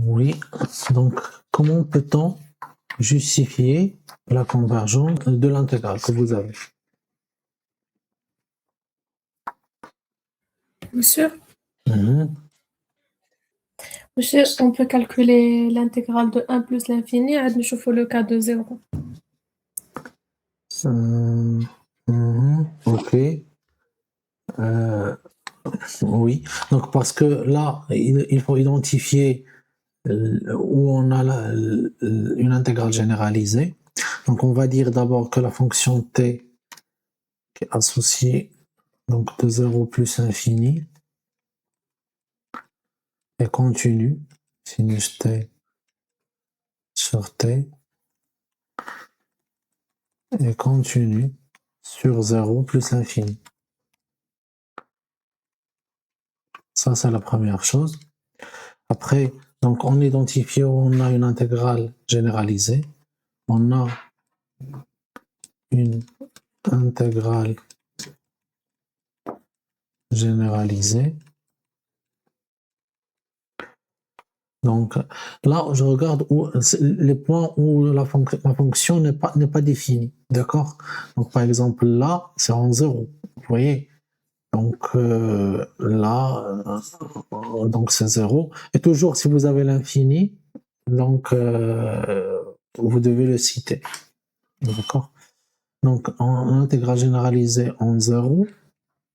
Oui, donc comment peut-on justifier la convergence de l'intégrale que vous avez? Monsieur, Mhm. monsieur, on peut calculer l'intégrale de 1 plus l'infini, nous chauffons le cas de 0. Ok. Oui, donc parce que là, il faut identifier où on a une intégrale généralisée. Donc on va dire d'abord que la fonction t qui est associée donc de 0 plus infini est continue, sinus t sur t est continue sur 0 plus infini. Ça, c'est la première chose. Après, donc on identifie où on a une intégrale généralisée. On a une intégrale généralisée. Donc là, je regarde où, les points où la fonction n'est pas définie. D'accord? Donc par exemple, là, c'est en 0. Vous voyez? Donc là, donc c'est 0. Et toujours, si vous avez l'infini, donc vous devez le citer. D'accord? Donc en intégrale généralisée en 0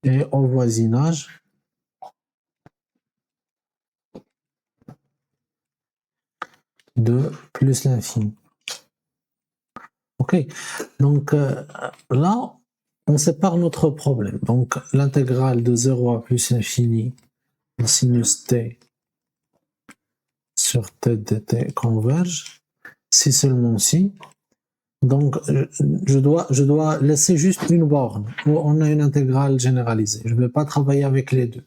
et au voisinage de plus l'infini. Ok, donc là, on sépare notre problème. Donc l'intégrale de 0 à plus infini de sinus t sur t dt converge, si seulement si. Donc je dois laisser juste une borne où on a une intégrale généralisée. Je ne vais pas travailler avec les deux.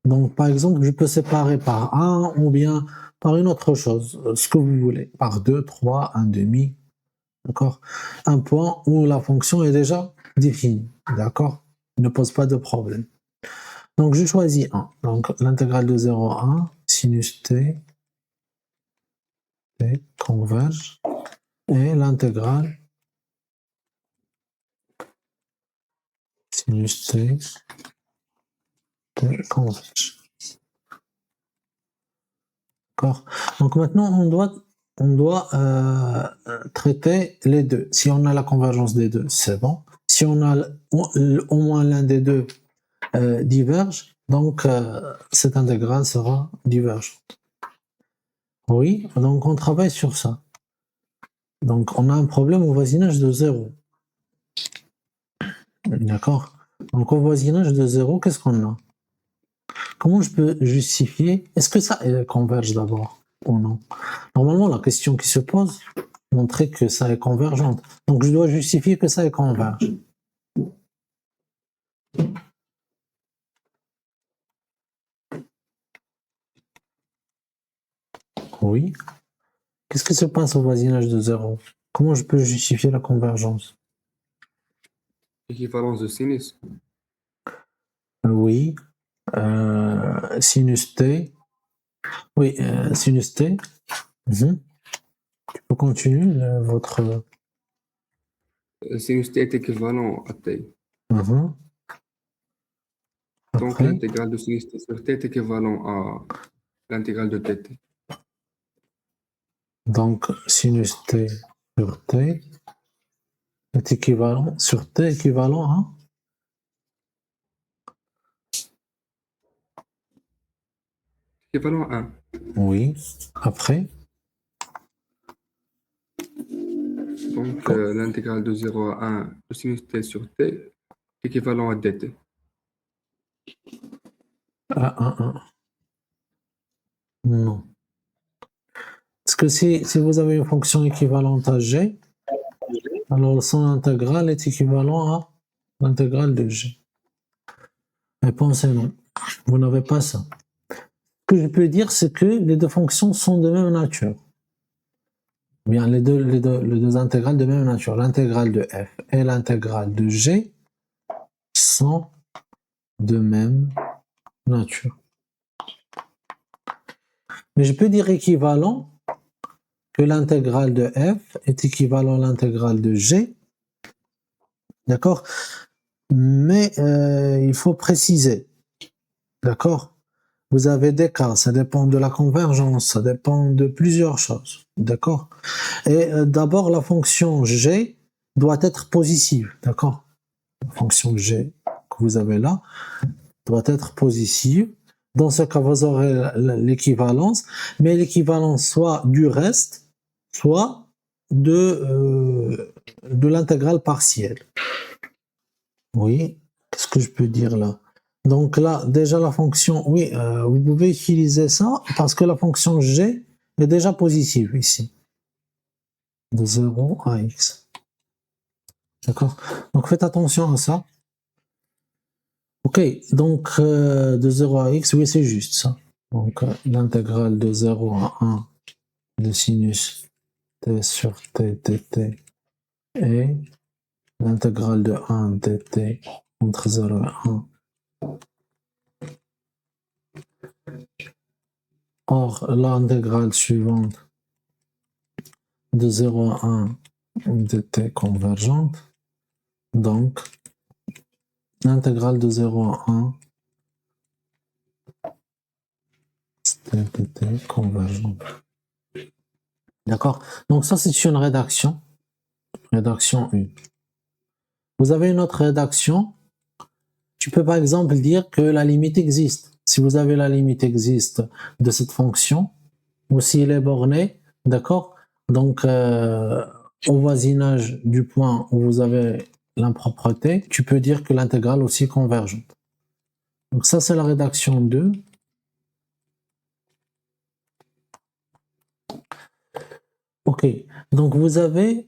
Donc par exemple, je peux séparer par 1 ou bien par une autre chose, ce que vous voulez, par 2, 3, 1 demi. D'accord? Un point où la fonction est déjà définie. D'accord? Ne pose pas de problème. Donc je choisis 1. Donc l'intégrale de 0 à 1, sinus t converge, et l'intégrale sinus t converge. D'accord? Donc maintenant on doit traiter les deux. Si on a la convergence des deux, c'est bon. Si on a au moins l'un des deux diverge, donc cette intégrale sera divergente. Oui, donc on travaille sur ça. Donc on a un problème au voisinage de 0. D'accord? Donc au voisinage de 0, qu'est-ce qu'on a? Comment je peux justifier? Est-ce que ça converge d'abord ou non? Normalement, la question qui se pose, montrer que ça est convergente. Donc je dois justifier que ça est converge. Oui. Qu'est-ce qui se passe au voisinage de 0? Comment je peux justifier la convergence? Équivalence de sinus. Oui. Sinus t. Oui, sinus t. Tu peux continuer votre... Sinus t est équivalent à t. Donc Après, l'intégrale de sinus t sur t est équivalent à l'intégrale de dt. donc sinus t sur t est équivalent sur t équivalent à... Équivalent à 1. Oui. Après, Donc l'intégrale de 0 à 1 de sinus t sur t est équivalent à dt. à 1. Non. Parce que si vous avez une fonction équivalente à g, alors son intégrale est équivalent à l'intégrale de g. Réponse est non. Vous n'avez pas ça. Ce que je peux dire, c'est que les deux fonctions sont de même nature. Bien, les deux intégrales de même nature. L'intégrale de f et l'intégrale de g sont de même nature. Mais je peux dire équivalent que l'intégrale de f est équivalent à l'intégrale de g. D'accord? Mais il faut préciser. D'accord? Vous avez des cas, ça dépend de la convergence, ça dépend de plusieurs choses. D'accord? Et d'abord, la fonction g doit être positive. D'accord? La fonction g que vous avez là doit être positive. Dans ce cas, vous aurez l'équivalence, mais l'équivalence soit du reste, soit de l'intégrale partielle. Oui, qu'est-ce que je peux dire là? Donc là, déjà la fonction, oui, vous pouvez utiliser ça parce que la fonction g est déjà positive ici. De 0 à x. D'accord? Donc faites attention à ça. Ok, donc de 0 à x, oui, c'est juste ça. Donc l'intégrale de 0 à 1 de sinus t sur t dt et l'intégrale de 1 dt entre 0 et 1. Or, l'intégrale suivante de 0 à 1 dt convergente, donc l'intégrale de 0 à 1 dt convergente. D'accord? Donc ça, c'est une rédaction 1. Vous avez une autre rédaction. Tu peux par exemple dire que la limite existe. Si vous avez la limite existe de cette fonction, ou s'il est borné, d'accord? Donc, au voisinage du point où vous avez l'impropreté, tu peux dire que l'intégrale aussi est convergente. Donc ça, c'est la rédaction 2. Ok, donc vous avez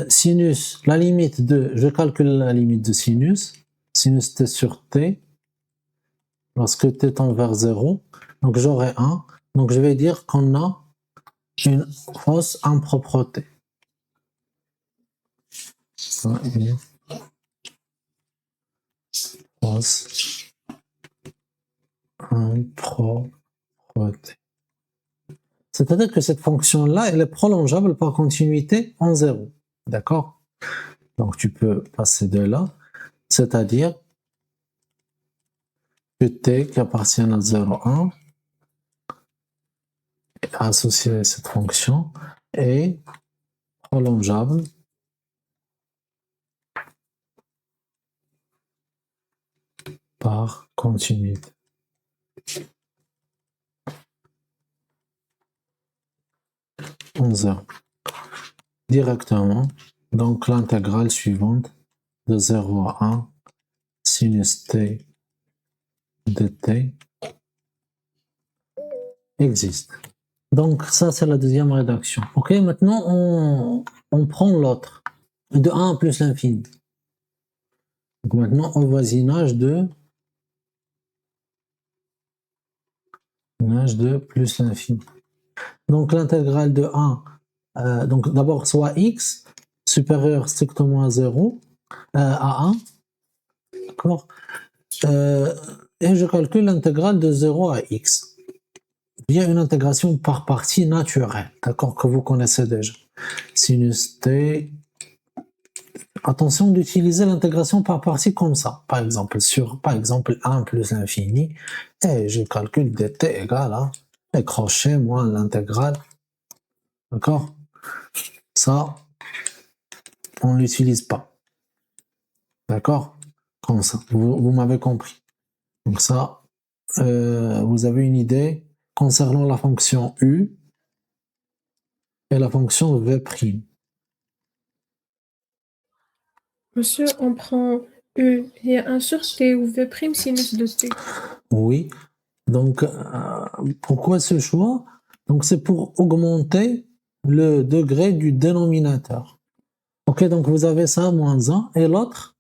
sinus, la limite de, je calcule la limite de sinus t sur t, lorsque t tend vers 0, donc j'aurai 1, donc je vais dire qu'on a une fausse impropreté. Une fausse impropreté. C'est-à-dire que cette fonction-là, elle est prolongeable par continuité en 0. D'accord? Donc tu peux passer de là, c'est-à-dire que t qui appartient à 0,1 associé à cette fonction est prolongeable par continuité. En 0. Directement, donc l'intégrale suivante de 0 à 1 sinus t dt existe. Donc ça, c'est la deuxième rédaction. Ok, maintenant on prend l'autre, de 1 plus l'infini. Donc maintenant, au voisinage de plus l'infini. Donc l'intégrale de 1, donc d'abord soit x supérieur strictement à 0, à 1, d'accord, et je calcule l'intégrale de 0 à x. Il y a une intégration par partie naturelle, d'accord, que vous connaissez déjà. Sinus t. Attention d'utiliser l'intégration par partie comme ça. Par exemple, 1 plus l'infini, et je calcule dt égale à les crochets moins l'intégrale. D'accord? Ça, on ne l'utilise pas. D'accord? Comme ça, vous m'avez compris. Donc ça, vous avez une idée concernant la fonction u et la fonction v'. Monsieur, on prend U, il y a 1 sur T ou V' sinus de T. Oui. Donc, pourquoi ce choix? Donc, c'est pour augmenter le degré du dénominateur. Ok, donc vous avez ça, moins 1. Et l'autre,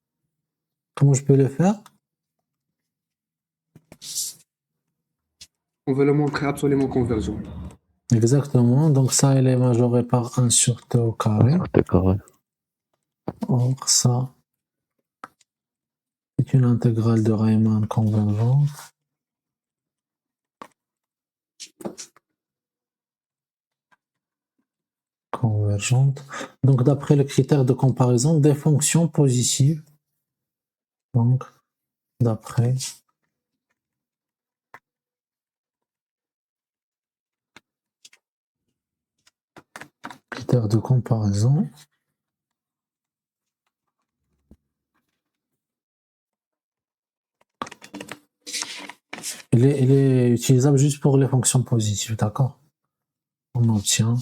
comment je peux le faire? On va le montrer absolument convergent. Exactement. Donc, ça, il est majoré par 1 sur t au carré. Or, ça, c'est une intégrale de Riemann convergente. convergente. Donc, d'après le critère de comparaison des fonctions positives. Donc, d'après critère de comparaison il est utilisable juste pour les fonctions positives, d'accord? On obtient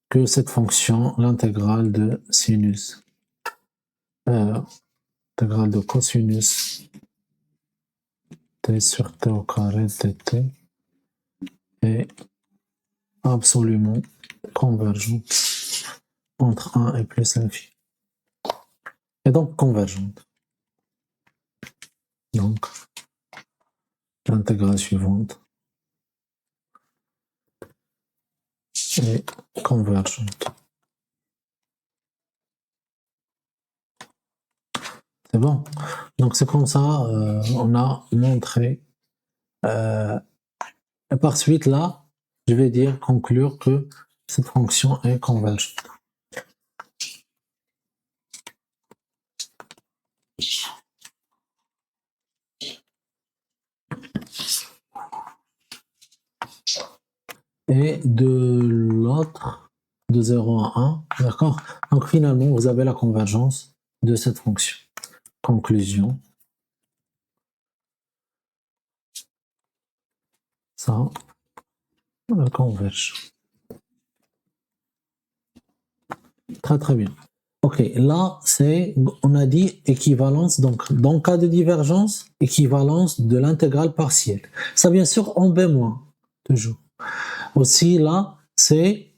que cette fonction, l'intégrale de sinus, intégrale de cosinus t sur t au carré dt est absolument convergente entre 1 et plus infini. Et donc convergente. Donc, l'intégrale suivante est convergente. C'est bon. Donc c'est comme ça, on a montré. Et par suite, là, je vais dire, conclure que cette fonction est convergente. Et de l'autre, de 0 à 1, d'accord? Donc finalement, vous avez la convergence de cette fonction. Conclusion. Ça, elle converge. Très très bien. Ok, là, on a dit équivalence, donc dans le cas de divergence, équivalence de l'intégrale partielle. Ça, bien sûr, en B-, toujours. Aussi, là, c'est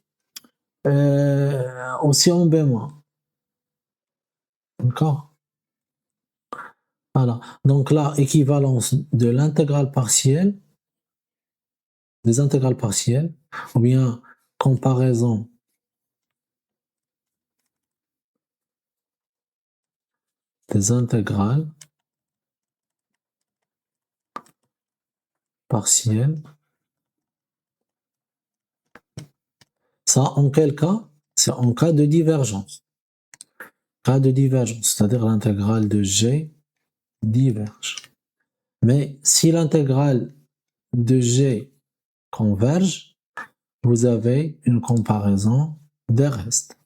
aussi en B-. D'accord? Voilà. Donc là, équivalence de l'intégrale partielle, des intégrales partielles, ou bien comparaison des intégrales partielles. Ça, en quel cas? C'est en cas de divergence. Cas de divergence, c'est-à-dire l'intégrale de G diverge. Mais si l'intégrale de G converge, vous avez une comparaison des restes.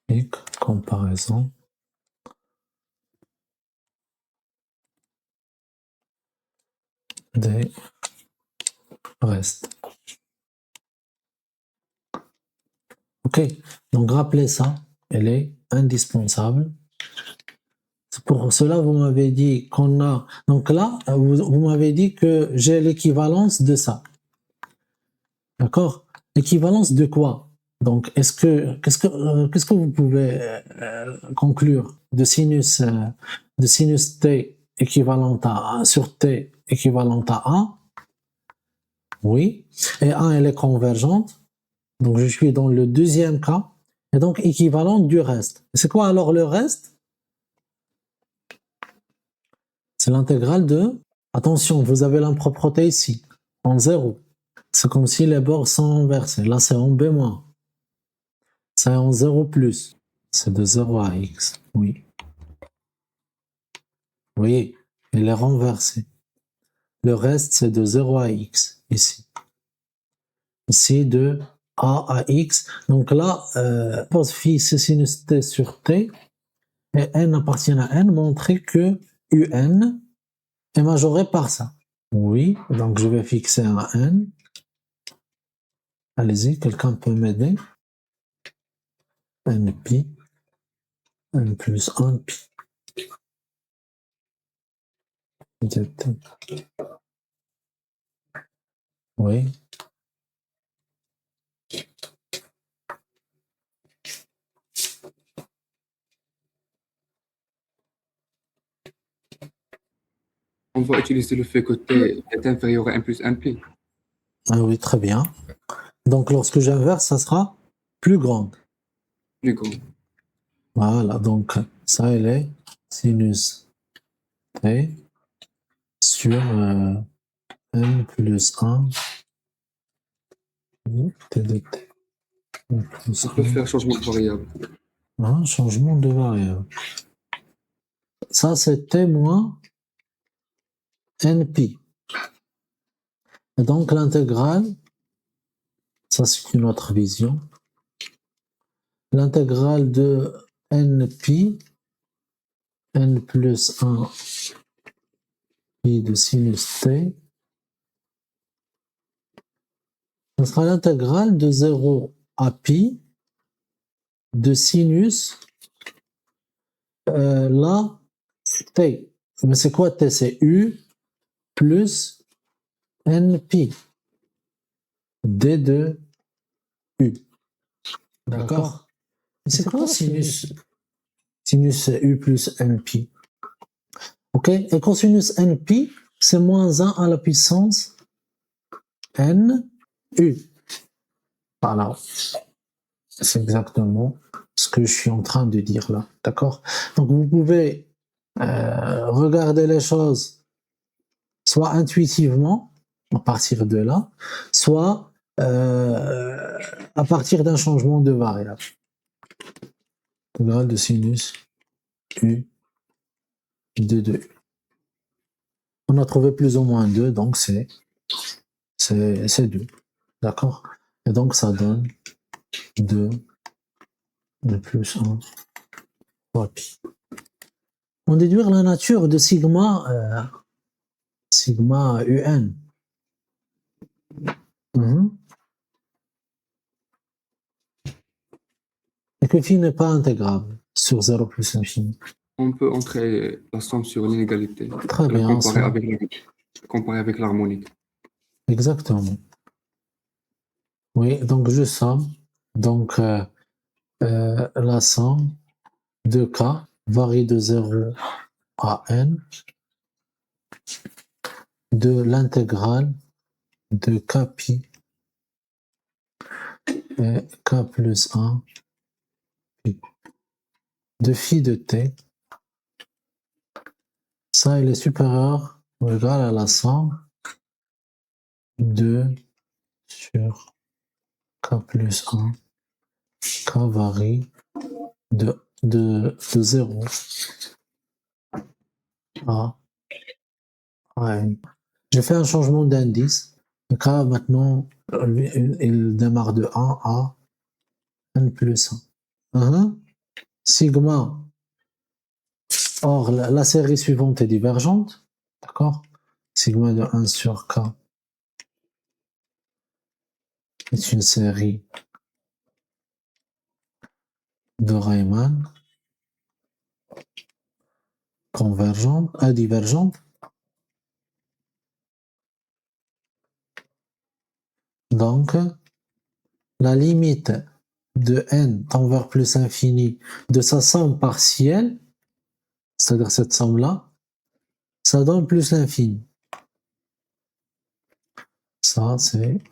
Et comparaison des restes. Ok, donc rappelez ça, elle est indispensable. Pour cela, vous m'avez dit qu'on a... Donc là, vous m'avez dit que j'ai l'équivalence de ça. D'accord? L'équivalence de quoi? Donc, qu'est-ce que vous pouvez conclure de sinus t équivalent à 1 sur t équivalent à 1? Oui. Et 1, elle est convergente. Donc, je suis dans le deuxième cas. Et donc, équivalente du reste. C'est quoi alors le reste? C'est l'intégrale de... Attention, vous avez l'impropreté ici, en 0. C'est comme si les bords sont inversés. Là, c'est en B-. C'est en 0 plus. C'est de 0 à x. Oui. Vous voyez, il est renversé. Le reste, c'est de 0 à x, ici. Ici, de a à x. Donc là, pose phi, c'est sinus t sur t. Et n appartient à n, montrer que un est majoré par ça. Oui, donc je vais fixer un n. Allez-y, quelqu'un peut m'aider? N pi, n plus 1 pi. Oui. On va utiliser le fait que t est inférieur à n plus 1 pi. Ah oui, très bien. Donc lorsque j'inverse, ça sera plus grande. Plus grand. Voilà, donc ça, elle est sinus t sur n plus 1 t de t. N plus On peut faire changement de variable. 1, changement de variable. Ça, c'est t moins np. Et donc l'intégrale, ça c'est une autre vision. L'intégrale de np, n plus 1 pi de sinus t, ce sera l'intégrale de 0 à pi de sinus là t. Mais c'est quoi t? C'est u plus np d de u. D'accord? C'est quoi sinus? Sinus u plus np. Ok? Et cosinus np, c'est moins 1 à la puissance n u. Voilà. C'est exactement ce que je suis en train de dire là. D'accord? Donc vous pouvez regarder les choses soit intuitivement, à partir de là, soit à partir d'un changement de variable. Là, de sinus u de u. On a trouvé plus ou moins 2, donc c'est 2. D'accord? Et donc ça donne 2 de plus 1 fois pi. On déduire la nature de sigma un. Et que phi n'est pas intégrable sur 0 plus l'infini. On peut entrer la somme sur l'inégalité. Très bien. Comparer avec l'harmonique. Exactement. Oui, donc je somme. Donc la somme de k varie de 0 à n de l'intégrale de k pi et k plus 1 pi de phi de t. Ça, il est supérieur ou égal à la somme de sur k plus 1. K varie de 0 à n. J'ai fait un changement d'indice. Le K maintenant, il démarre de 1 à n plus 1. Sigma. Or, la série suivante est divergente. D'accord? Sigma de 1 sur K est une série de Riemann divergente. Donc, la limite de n tend vers plus infini de sa somme partielle, c'est-à-dire cette somme-là, ça donne plus l'infini. Ça, c'est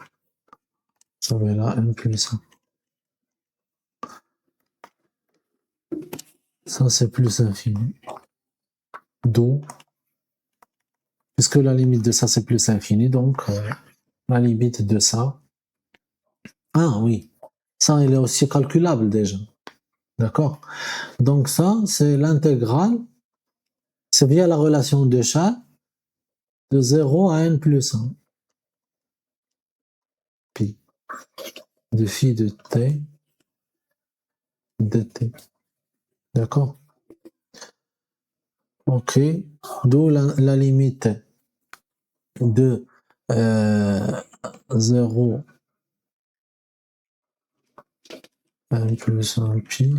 là n plus 1. Ça, c'est plus infini. D'où, puisque la limite de ça, c'est plus infini, donc la limite de ça. Ah oui, ça, il est aussi calculable déjà. D'accord? Donc ça, c'est l'intégrale. C'est via la relation de Charles de 0 à n plus 1. Pi de phi de t dt. D'accord? Ok. D'où la limite de 0 à n plus 1 pi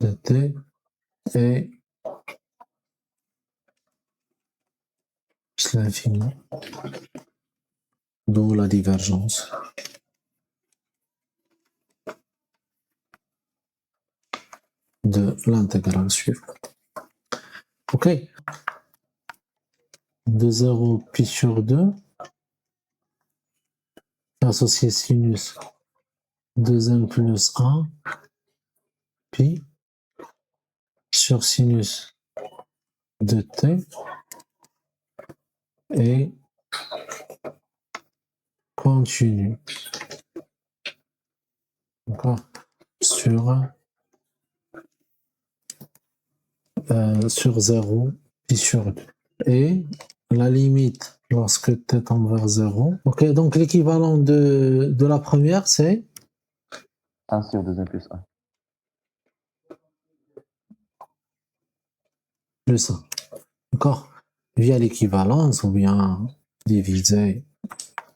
de t et plus l'infini. D'où la divergence de l'intégrale suivante. Ok. De 0 pi sur 2 associé sinus 2n plus 1 pi sur sinus de t est continu. D'accord? Sur 0 pi sur 2. Et la limite lorsque t tend vers 0. Ok, donc l'équivalent de la première, c'est 1 sur 2n plus 1. plus 1. D'accord? Via l'équivalence ou bien diviser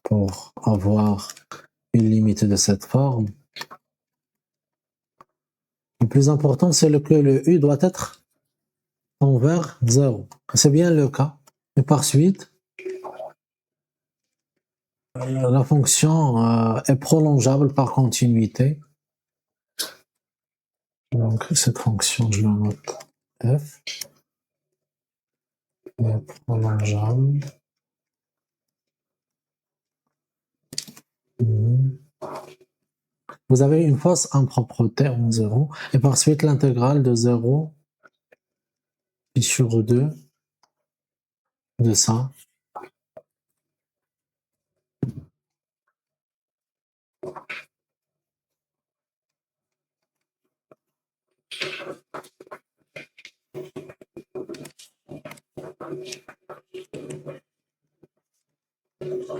pour avoir une limite de cette forme. Le plus important, c'est que le U doit être envers 0. C'est bien le cas. Et par suite, la fonction est prolongeable par continuité. Donc, cette fonction, je la note f est prolongeable. Vous avez une fausse impropreté en 0, et par suite l'intégrale de 0 pi sur 2 de ça.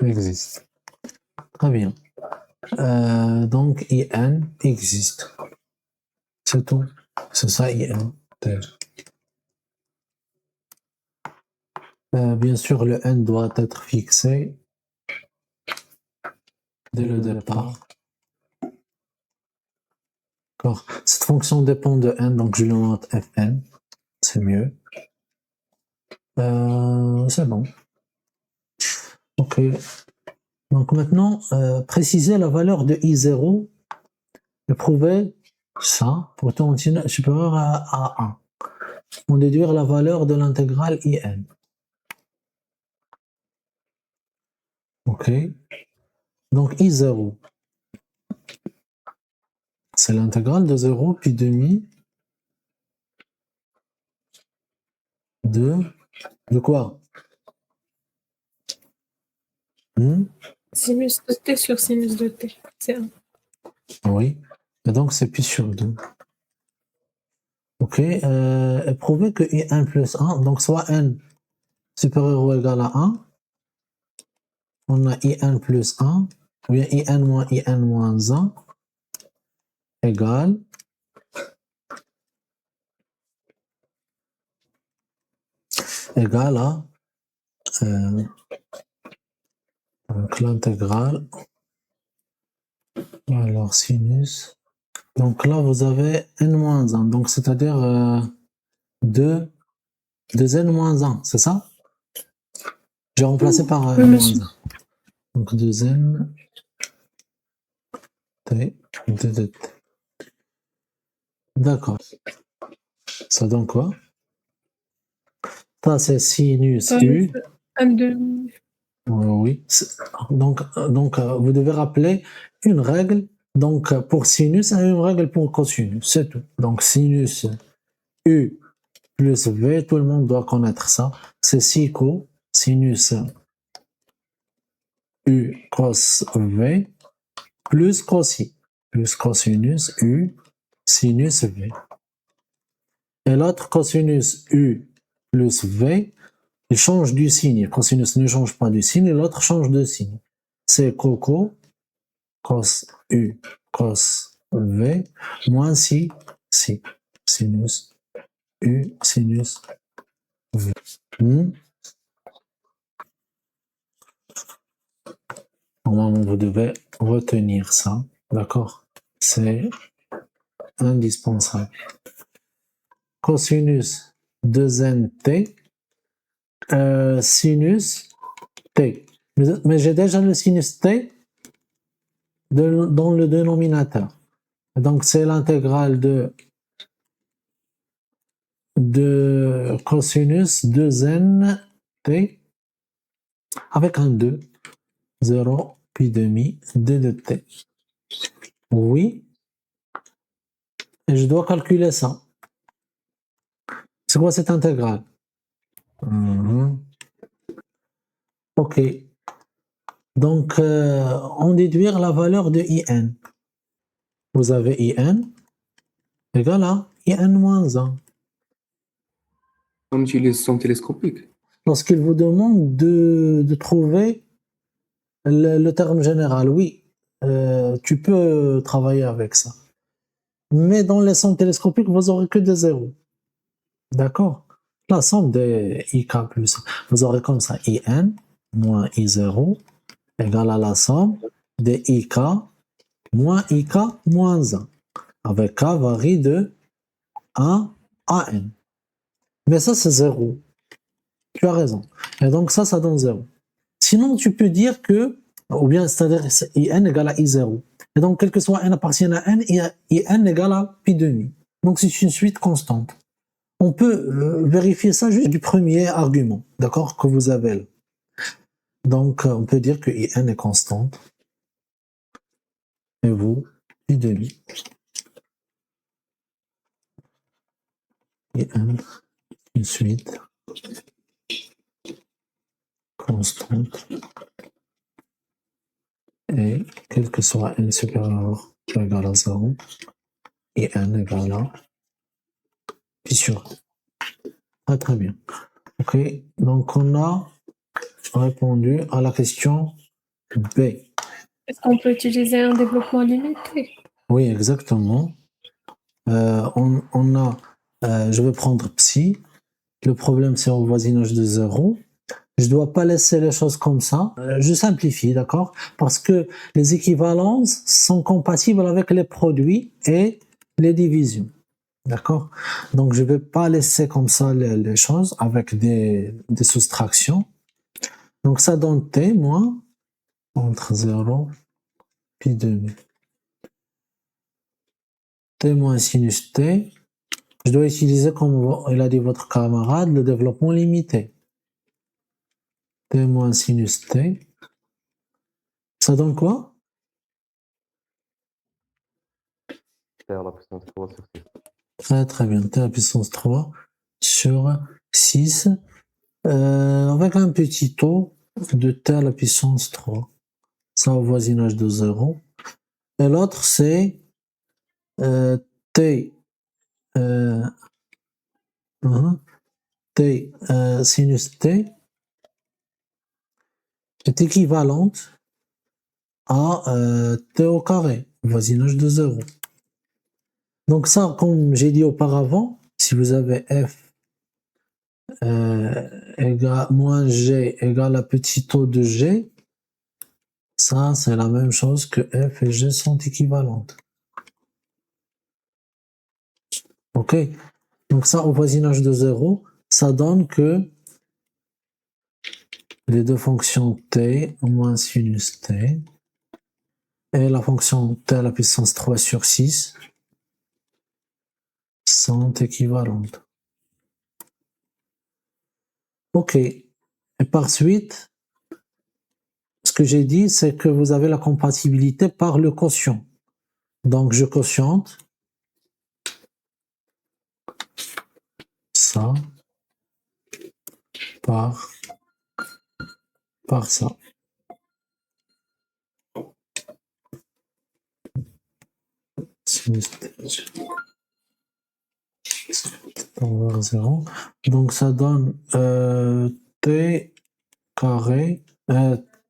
Existe. Très bien. Donc, IN existe. C'est tout. C'est ça, IN. Bien sûr, le N doit être fixé dès le départ. D'accord. Cette fonction dépend de N, donc je le note Fn. C'est mieux. C'est bon. Ok. Donc maintenant, préciser la valeur de I0 et prouver ça pour temps supérieur à 1. On déduire la valeur de l'intégrale IN. Ok. Donc I0, c'est l'intégrale de 0 puis demi de quoi? Sinus de t sur sinus de t. C'est 1. Oui. Et donc c'est pi sur 2. Ok. Et prouver que I1 plus 1, donc soit n supérieur ou égal à 1, on a I1 plus 1, ou bien IN moins 1 égale à donc l'intégrale, alors sinus, donc là vous avez n-1, donc c'est-à-dire 2 n-1, c'est ça? J'ai remplacé par n-1. Donc 2n t de t. D'accord. Ça donne quoi? Ça c'est sinus U. M2. Oui. Donc, vous devez rappeler une règle. Donc, pour sinus et une règle pour cosinus. C'est tout. Donc, sinus U plus V, tout le monde doit connaître ça. C'est sico, sinus U cos V, plus cosi, plus cosinus U, sinus V. Et l'autre cosinus U plus V, il change du signe. Cosinus ne change pas du signe, l'autre change de signe. C'est coco, cos U, cos V, moins si, sinus U, sinus V. Normalement, vous devez retenir ça, d'accord? C'est indispensable. Cosinus 2nt, sinus t. Mais j'ai déjà le sinus t dans le dénominateur. Donc, c'est l'intégrale de cosinus 2nt avec un 2, 0 puis demi, d de t. Oui. Et je dois calculer ça. C'est quoi cette intégrale? Ok. Donc, en déduire la valeur de IN. Vous avez IN égale à IN moins 1. On utilise somme télescopique. Lorsqu'il vous demande de trouver le terme général, oui, tu peux travailler avec ça. Mais dans les sommes télescopiques, vous aurez que des zéros. D'accord? La somme des IK plus, vous aurez comme ça IN moins I0 égale à la somme des IK moins 1. Avec K varie de 1 à N. Mais ça, c'est 0. Tu as raison. Et donc ça donne 0. Sinon, tu peux dire que, ou bien, c'est-à-dire IN égale à I0. Et donc, quel que soit N appartient à N, IN égale à pi demi. Donc, c'est une suite constante. On peut vérifier ça juste du premier argument, d'accord, que vous avez là. Donc, on peut dire que IN est constante. Et vous, pi demi. IN, une suite constante. Et quel que soit N supérieur ou égal à 0, IN égale à pi sur. Ah, très bien. Ok, donc on a répondu à la question B. Est-ce qu'on peut utiliser un développement limité? Oui, exactement. On a, je vais prendre psi. Le problème, c'est au voisinage de 0. Je ne dois pas laisser les choses comme ça. Je simplifie, d'accord? Parce que les équivalences sont compatibles avec les produits et les divisions. D'accord? Donc, je ne vais pas laisser comme ça les choses avec des soustractions. Donc, ça donne t moins entre 0 pi demi. T moins sinus t. Je dois utiliser, comme il a dit votre camarade, le développement limité. T moins sinus t. Ça donne quoi? T à la puissance 3 sur 6. Très très bien. T à la puissance 3 sur 6. Avec un petit taux de T à la puissance 3. Ça au voisinage de 0. Et l'autre, c'est T, T sinus T est équivalente à T au carré, voisinage de 0. Donc ça, comme j'ai dit auparavant, si vous avez F égale moins G égale à petit taux de G, ça c'est la même chose que F et G sont équivalentes. Ok? Donc ça, au voisinage de 0, ça donne que les deux fonctions t moins sinus t et la fonction t à la puissance 3 sur 6 sont équivalentes. Ok. Et par suite, ce que j'ai dit, c'est que vous avez la compatibilité par le quotient. Donc je quotiente ça par ça. Sinus t envers 0. Donc ça donne t carré,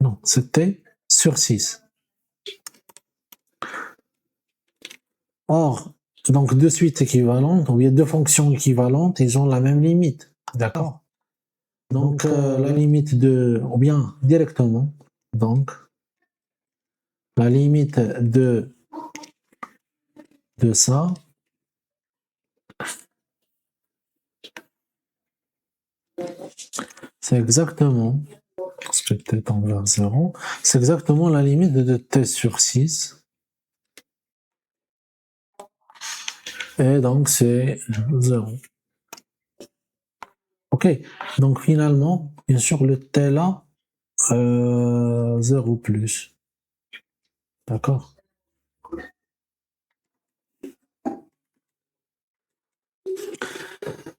non, c'est t sur 6. Or, donc deux suites équivalentes, ou bien deux fonctions équivalentes, ils ont la même limite. D'accord? Donc la limite de, ou bien directement, donc la limite de ça, c'est exactement, parce que t tend vers 0, c'est exactement la limite de t sur 6. Et donc c'est 0. Ok, donc finalement, bien sûr, le t là, 0 plus. D'accord?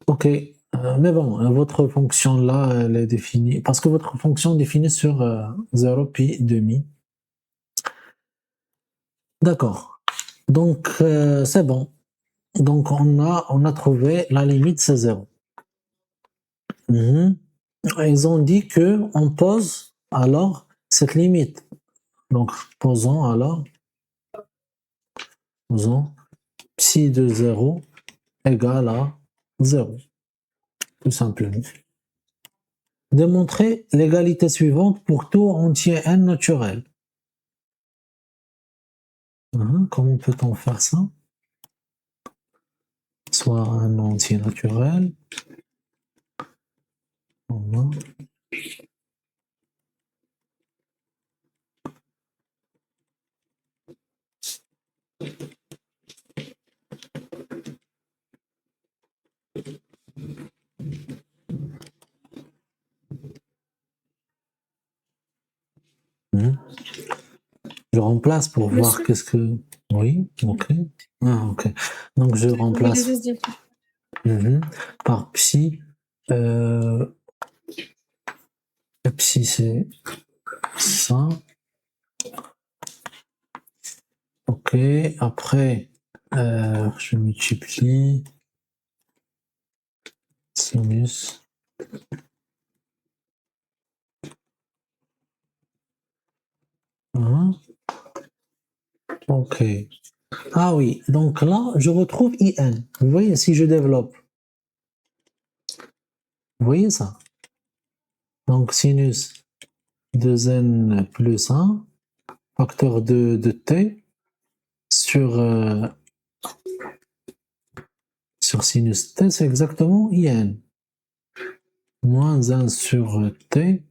Ok, mais bon, votre fonction là, elle est définie, parce que votre fonction est définie sur 0 puis demi. D'accord. Donc, c'est bon. Donc, on a trouvé la limite, c'est 0. Mhm. Ils ont dit que on pose alors cette limite. Donc, posons psi de 0 égale à 0, tout simplement. Démontrer l'égalité suivante pour tout entier n naturel. Comment peut-on faire ça? Soit un entier naturel. Voilà. Mhm. Je remplace pour voir Monsieur? qu'est-ce que... Oui, ok. Ah, ok. Donc je Vous remplace voulez juste dire. par psi. Psi c'est ça. Ok. Après, je multiplie sinus. Hein. Ok. Ah oui, donc là, je retrouve IN. Vous voyez, si je développe. Vous voyez ça? Donc, sinus de n plus 1, facteur de t sur sinus t, c'est exactement IN. Moins 1 sur t.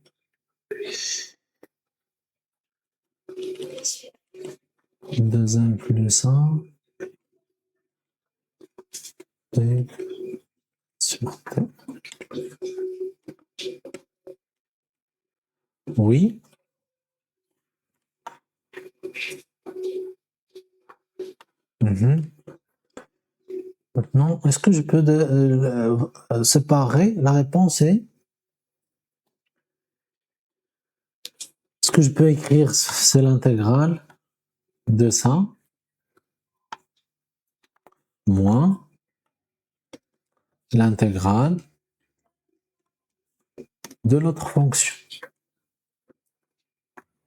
De n plus 1. T sur t. Oui. Maintenant, est-ce que je peux séparer? La réponse est... Ce que je peux écrire, c'est l'intégrale de ça, moins l'intégrale de l'autre fonction.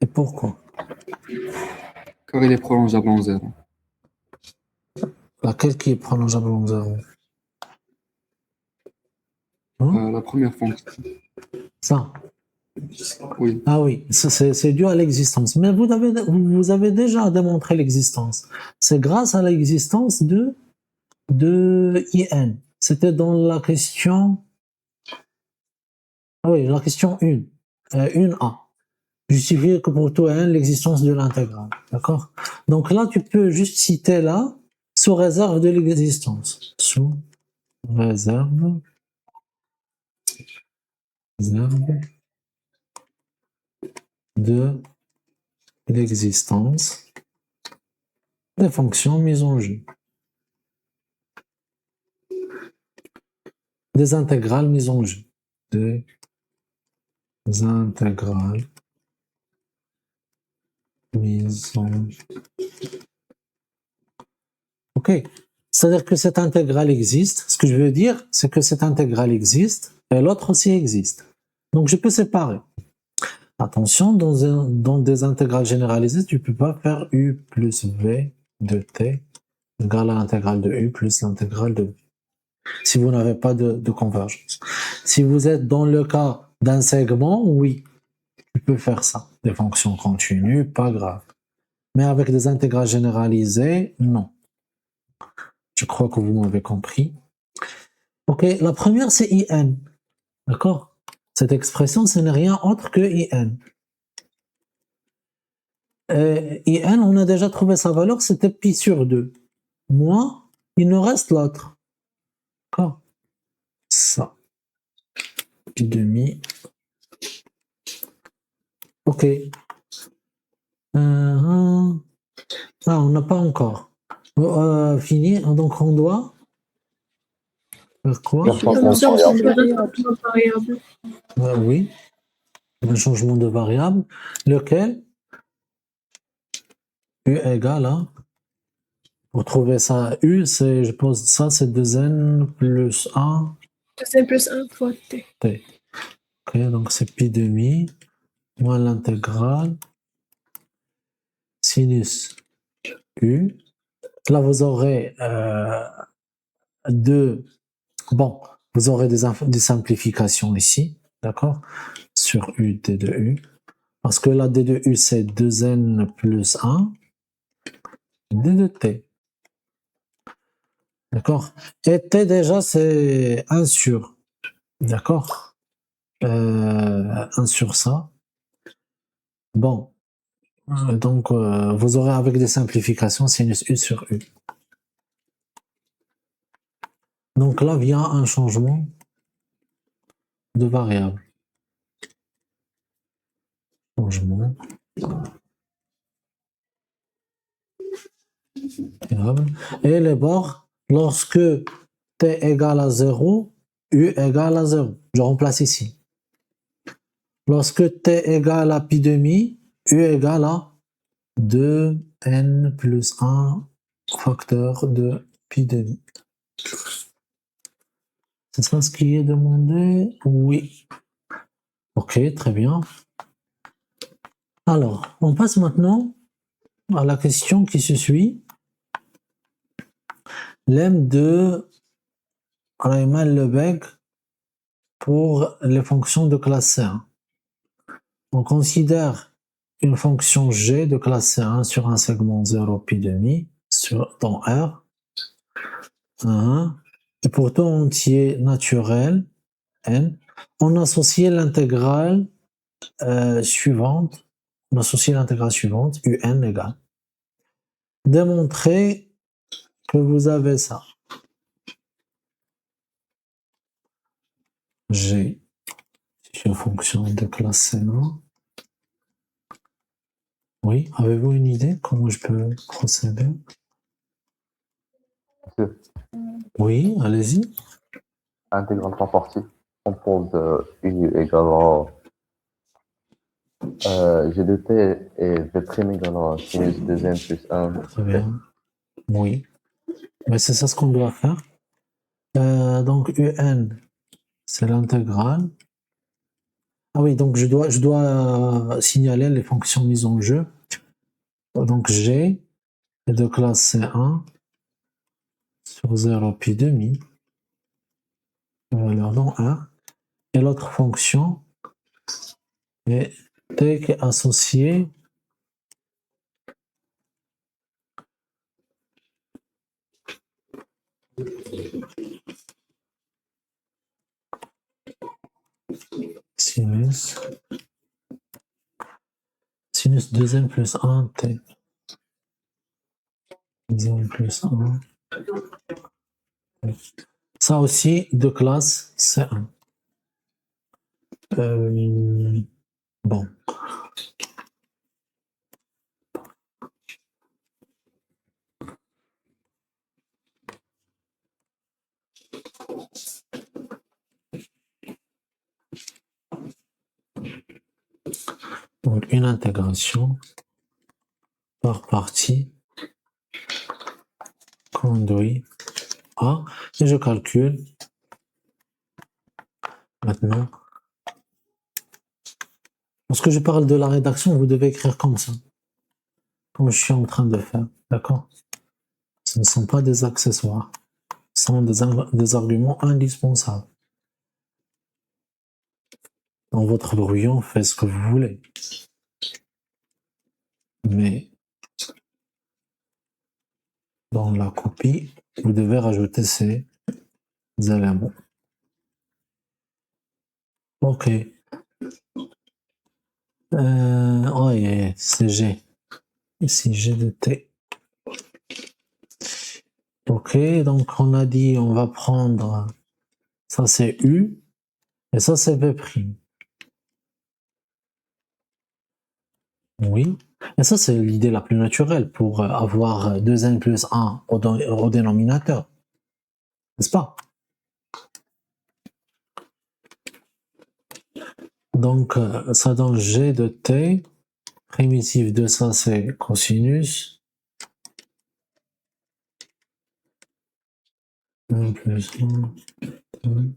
Et pourquoi? Car il est prolongeable en 0. Laquelle qui est prolongeable en 0? La première fonction. Ça. Oui. Ah oui, c'est dû à l'existence. Mais vous avez déjà démontré l'existence. C'est grâce à l'existence de IN. C'était dans la question... Ah oui, la question 1. 1A. Justifier que pour tout n, l'existence de l'intégrale. D'accord? Donc là, tu peux juste citer là, sous réserve de l'existence. Sous réserve de l'existence des fonctions mises en jeu. Des intégrales mises en jeu. Des intégrales mises en jeu. Ok. C'est-à-dire que cette intégrale existe. Ce que je veux dire, c'est que cette intégrale existe et l'autre aussi existe. Donc je peux séparer. Attention, dans des intégrales généralisées, tu ne peux pas faire u plus v de t égale à l'intégrale de u plus l'intégrale de v. Si vous n'avez pas de convergence. Si vous êtes dans le cas d'un segment, oui, tu peux faire ça. Des fonctions continues, pas grave. Mais avec des intégrales généralisées, non. Je crois que vous m'avez compris. Ok, la première c'est IN. D'accord? Cette expression, ce n'est rien autre que IN. IN, on a déjà trouvé sa valeur, c'était pi sur 2. Moi, il nous reste l'autre. D'accord? Ça. Pi demi. Ok. Ah, on n'a pas encore fini, donc on doit Vers quoi? Comme ça, on s'en variable. Oui, un changement de variable. Lequel? U égale à. Pour trouver ça, U, c'est, je pense, ça, c'est 2n plus 1 C'est plus 1 fois t. t. Ok, donc c'est pi demi moins l'intégrale sinus U. Là, vous aurez bon, vous aurez des simplifications ici, d'accord, sur U, d de U. Parce que la d de U, c'est 2n plus 1 d de t. D'accord? Et t, déjà, c'est 1 sur. D'accord? 1 sur ça. Bon. Donc, vous aurez avec des simplifications sinus U sur U. Donc là vient un changement de variable. Changement. Variable. Et les bords, lorsque t égale à 0, U égale à 0. Je remplace ici. Lorsque t égale à pi demi, U égale à 2n plus 1 facteur de pi demi. C'est ça ce qui est demandé? Oui. Ok, très bien. Alors, on passe maintenant à la question qui se suit. Lemme de Riemann-Lebesgue pour les fonctions de classe C1. On considère une fonction g de classe C1 sur un segment 0 pi demi dans R, et pour tout entier naturel n, on associe l'intégrale suivante, un égale. Démontrer que vous avez ça. G, c'est une fonction de classe C1. Oui, avez-vous une idée comment je peux procéder? Monsieur, Oui, allez-y. intégrale par partie. On pose U égale à G de T et V' égale à sinus 2n plus 1. Très bien. Oui. Mais c'est ça ce qu'on doit faire. Donc UN, c'est l'intégrale. Ah oui, donc je dois signaler les fonctions mises en jeu. Donc G est de classe C1 sur 0 pi demi, valeur dans R. Et l'autre fonction est T qui est associée sinus 2n plus 1 T. 2n plus 1. Ça aussi de classe C1. Bon. Donc une intégration par partie conduit à, et je calcule maintenant. Lorsque je parle de la rédaction, vous devez écrire comme ça, comme je suis en train de faire, d'accord? Ce ne sont pas des accessoires, ce sont des arguments indispensables. Dans votre brouillon, faites ce que vous voulez. Mais dans la copie, vous devez rajouter ces éléments. Ok. Oh, c'est G. Ici, G de T. Ok, donc on a dit on va prendre, ça c'est U, et ça c'est V'. Oui, et ça c'est l'idée la plus naturelle pour avoir 2n plus 1 au dénominateur, n'est-ce pas? Donc, ça donne g de t. Primitif de ça, c'est cosinus. 1 plus 1. 2.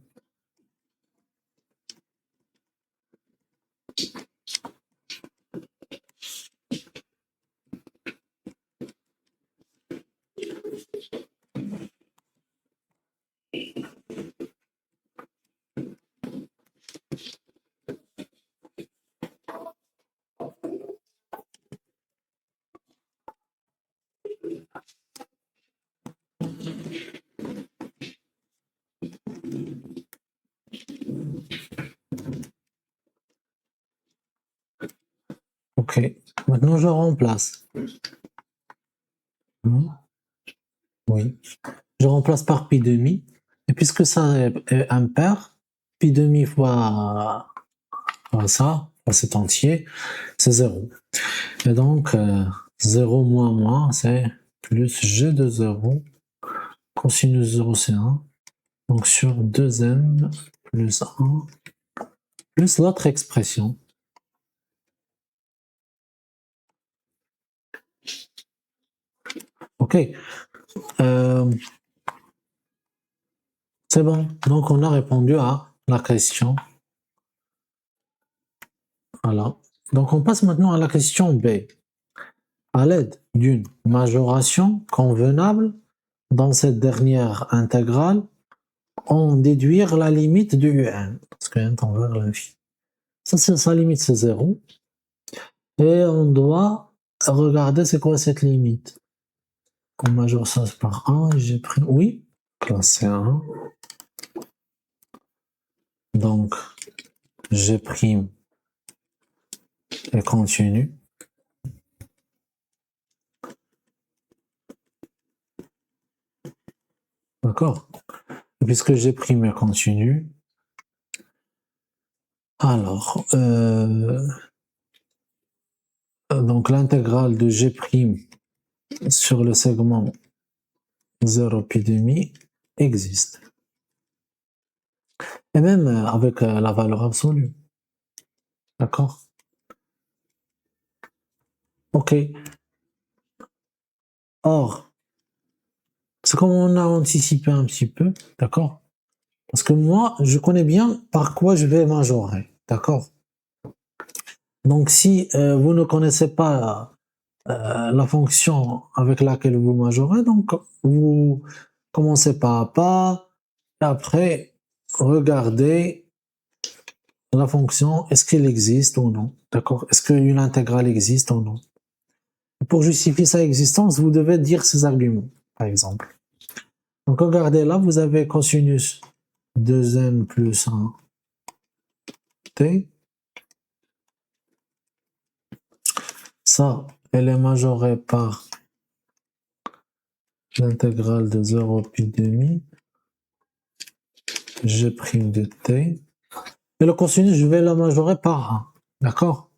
Ok, maintenant je remplace. Oui, je remplace par pi demi. Et puisque ça est impair, pi demi fois ça, cet entier, c'est 0. Et donc, 0 moins moins, c'est plus g de 0. Cosinus 0, c'est 1. Donc, sur 2n plus 1, plus l'autre expression. Ok. C'est bon. Donc, on a répondu à la question. Voilà. Donc, on passe maintenant à la question B. À l'aide d'une majoration convenable, dans cette dernière intégrale, on déduire la limite de un, parce que n tend vers l'infini. Ça, sa limite, c'est 0. Et on doit regarder c'est quoi cette limite. On majore ça par 1, j'ai pris, oui, classe 1. Donc, G' et continue. D'accord? Puisque G' est continu, alors, donc l'intégrale de G' sur le segment 0 pi demi existe. Et même avec la valeur absolue. D'accord? Ok. Or, c'est comme on a anticipé un petit peu, d'accord? Parce que moi, je connais bien par quoi je vais majorer, d'accord? Donc, si vous ne connaissez pas la fonction avec laquelle vous majorez, donc vous commencez pas à pas, et après, regardez la fonction, est-ce qu'elle existe ou non, d'accord? Est-ce qu'une intégrale existe ou non? Pour justifier sa existence, vous devez dire ces arguments, par exemple. Donc, regardez là, vous avez cosinus 2n plus 1 t. Ça, elle est majorée par l'intégrale de 0 pi demi g' de t. Et le cosinus, je vais la majorer par 1. D'accord?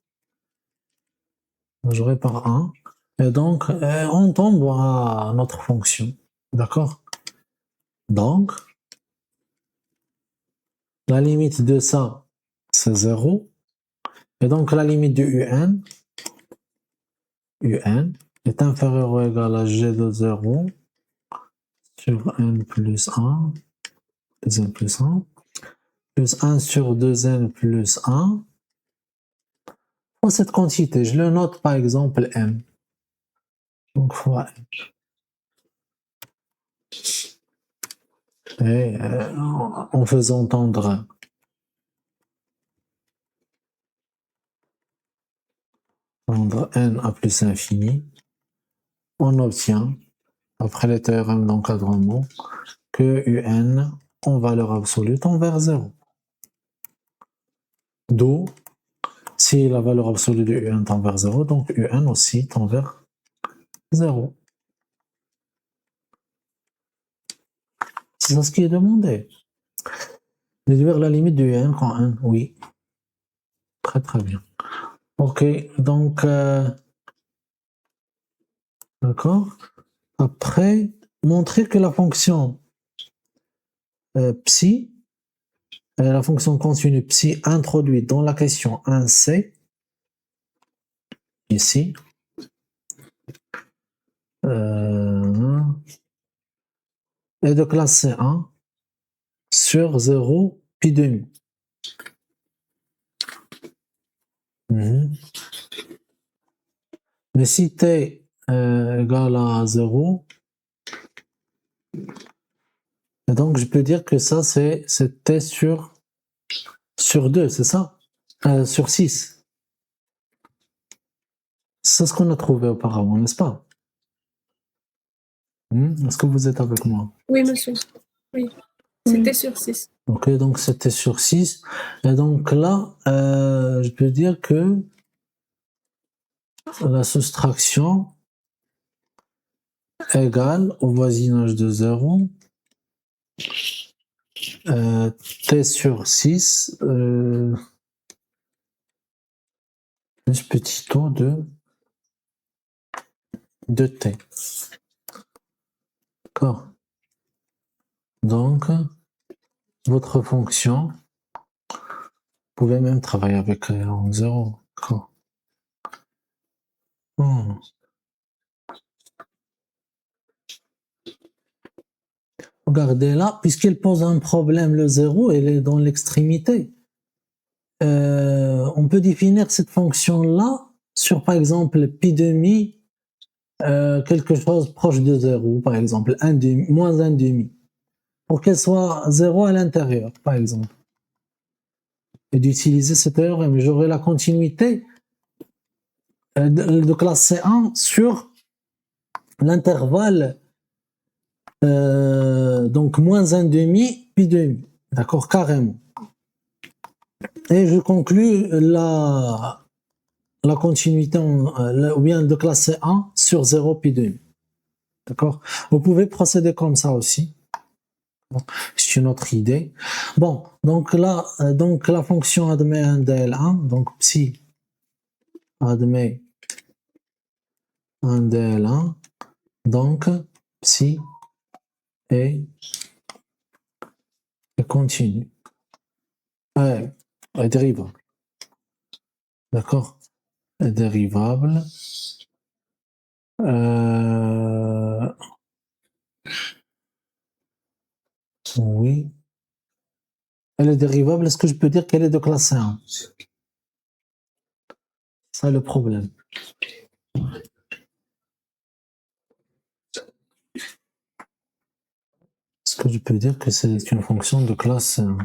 Majorer par 1. Et donc, on tombe à notre fonction. D'accord? Donc, la limite de ça, c'est 0. Et donc, la limite de un est inférieure ou égale à g de 0 sur n plus 1, 2n plus 1, plus 1 sur 2n plus 1. Pour cette quantité, je le note par exemple m. Donc, fois m. Et en faisant tendre n à plus l'infini, on obtient, après les théorèmes d'encadrement, que un en valeur absolue tend vers 0. D'où, si la valeur absolue de un tend vers 0, donc un aussi tend vers 0. C'est ça ce qui est demandé. Déduire la limite de un quand 1, oui. Très très bien. Ok, donc, d'accord. Après, montrer que la fonction psi La fonction continue psi introduite dans la question 1c, ici, est de classe C1 sur 0 pi demi. Mais si t égale à 0, et donc je peux dire que ça c'est t sur 2, c'est ça? Sur 6. C'est ce qu'on a trouvé auparavant, n'est-ce pas? Est-ce que vous êtes avec moi? Oui, monsieur. Oui. C'était sur 6. Ok, donc c'était sur 6. Et donc là, je peux dire que la soustraction égale au voisinage de 0 t sur 6 plus petit taux de t. D'accord. Donc, votre fonction, vous pouvez même travailler avec en 0. D'accord. Regardez là, puisqu'il pose un problème, le 0, elle est dans l'extrémité. On peut définir cette fonction-là sur, par exemple, pi demi, quelque chose proche de 0, par exemple, 1 demi, moins 1 demi, pour qu'elle soit 0 à l'intérieur, par exemple. Et d'utiliser ce théorème, j'aurai la continuité de classe C1 sur l'intervalle donc moins 1 demi, pi demi, d'accord, carrément. Et je conclus la continuité ou bien de classe C1 sur 0 pi demi. D'accord? Vous pouvez procéder comme ça aussi. C'est une autre idée. Bon, donc là, donc la fonction admet un DL1, donc psi admet un DL1, donc psi est continue. Est dérivable. D'accord? Est dérivable. Oui. Elle est dérivable, est-ce que je peux dire qu'elle est de classe 1? C'est le problème. Est-ce que je peux dire que c'est une fonction de classe 1?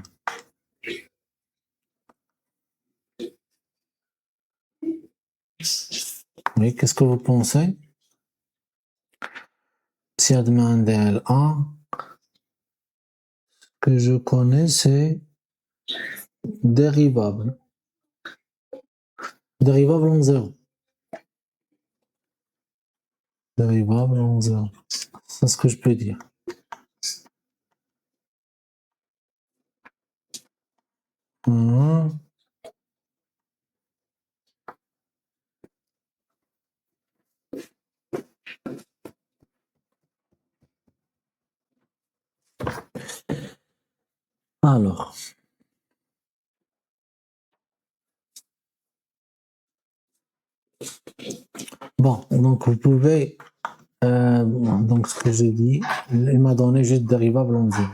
Oui, qu'est-ce que vous pensez? Si admet un DL1, que je connais, c'est dérivable. Dérivable en 0. Dérivable en 0. C'est ce que je peux dire. Alors. Bon, donc vous pouvez, donc ce que j'ai dit, il m'a donné juste dérivable en 0.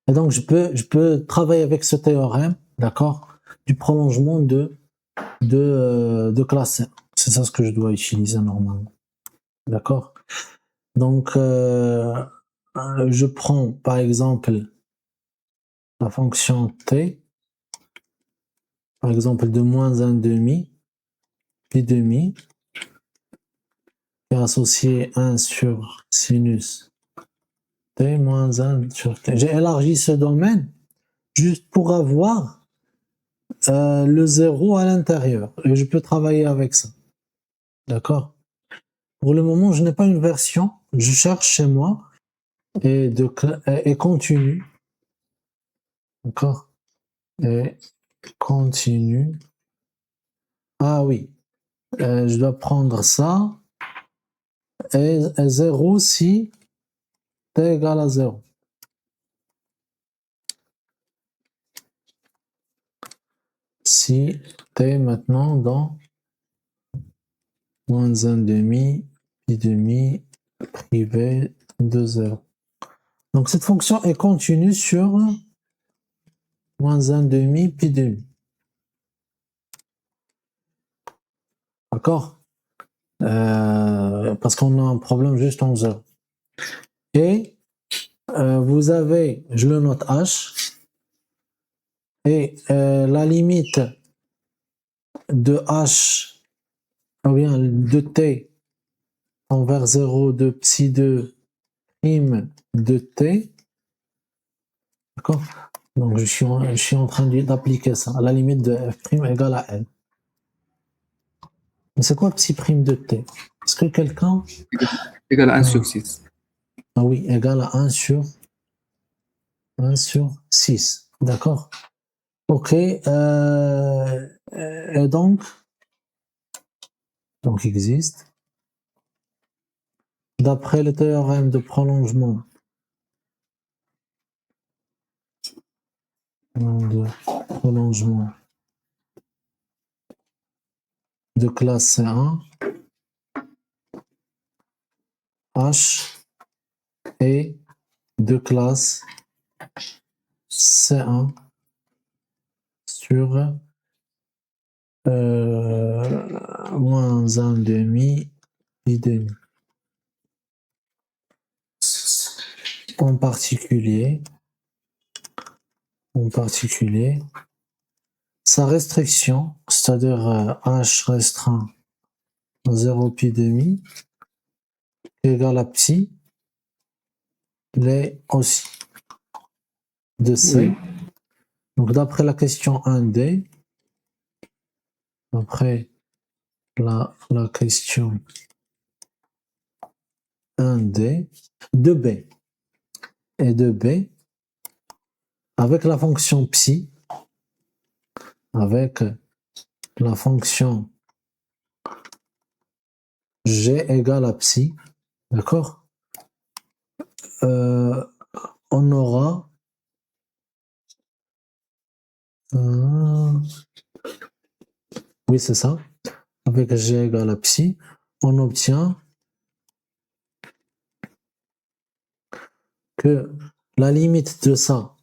Et donc je peux travailler avec ce théorème, d'accord, du prolongement de classe 1. C'est ça ce que je dois utiliser normalement. D'accord? Donc je prends par exemple la fonction t, par exemple de moins 1 demi, pi demi, qui est associé 1 sur sinus t moins 1 sur t. J'ai élargi ce domaine juste pour avoir le 0 à l'intérieur. Et je peux travailler avec ça. D'accord? Pour le moment, je n'ai pas une version. Je cherche chez moi et continue. D'accord? Et continue. Ah oui. Je dois prendre ça. Et 0 si t égale à 0. si t maintenant dans moins 1 demi, pi demi, privé de 0. Donc cette fonction est continue sur moins 1 demi, pi demi. D'accord? Parce qu'on a un problème juste en 0. Et vous avez, je le note h, et la limite de h, ou bien de t envers 0 de psi 2 prime de t, d'accord? Donc je suis en train d'appliquer ça, à la limite de f' égale à n. Mais c'est quoi psi prime de t? Est-ce que quelqu'un... Égal à 1 sur 6. Ah oui, égal à 1 sur 6, d'accord? Ok, et donc existe, d'après le théorème de prolongement de classe C1, H est de classe C1 sur moins 1 demi, pi demi. En particulier, sa restriction, c'est-à-dire H restreint à 0 pi demi, égale à psi, l'est aussi de C. Oui. Donc d'après la question 1D, d'après la question 1D, de B et de B, avec la fonction psi, avec la fonction g égale à psi, d'accord, on aura oui c'est ça, avec g égale à psi, on obtient que la limite de ça,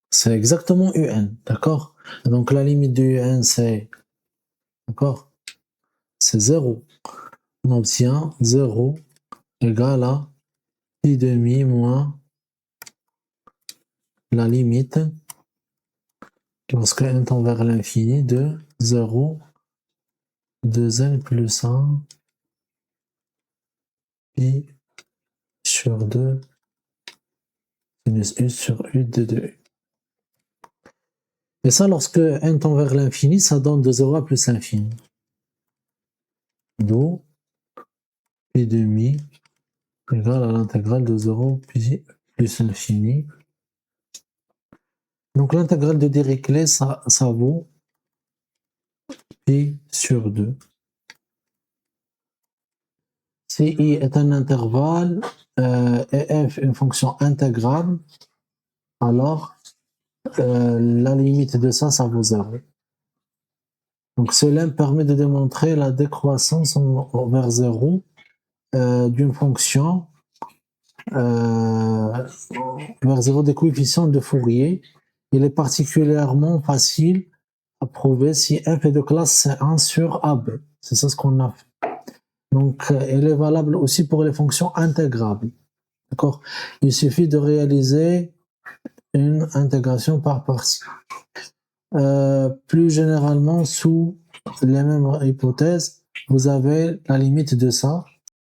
c'est exactement un, d'accord? Donc la limite de un c'est, d'accord, c'est 0. On obtient 0 égale à pi demi moins la limite lorsque n tend vers l'infini de 0 2n plus 1 pi sur 2 sinus u sur u de 2u. Et ça, lorsque n tend vers l'infini, ça donne de 0 à plus l'infini. D'où pi demi égale à l'intégrale de 0 pi plus l'infini. Donc l'intégrale de Dirichlet, ça vaut pi sur 2. Si i est un intervalle et f une fonction intégrable, alors la limite de ça vaut 0. Donc cela me permet de démontrer la décroissance vers 0 d'une fonction vers 0 des coefficients de Fourier. Il est particulièrement facile à prouver si f est de classe C1 sur AB. C'est ça ce qu'on a fait. Donc elle est valable aussi pour les fonctions intégrables. D'accord? Il suffit de réaliser une intégration par partie. Plus généralement, sous les mêmes hypothèses, vous avez la limite de ça,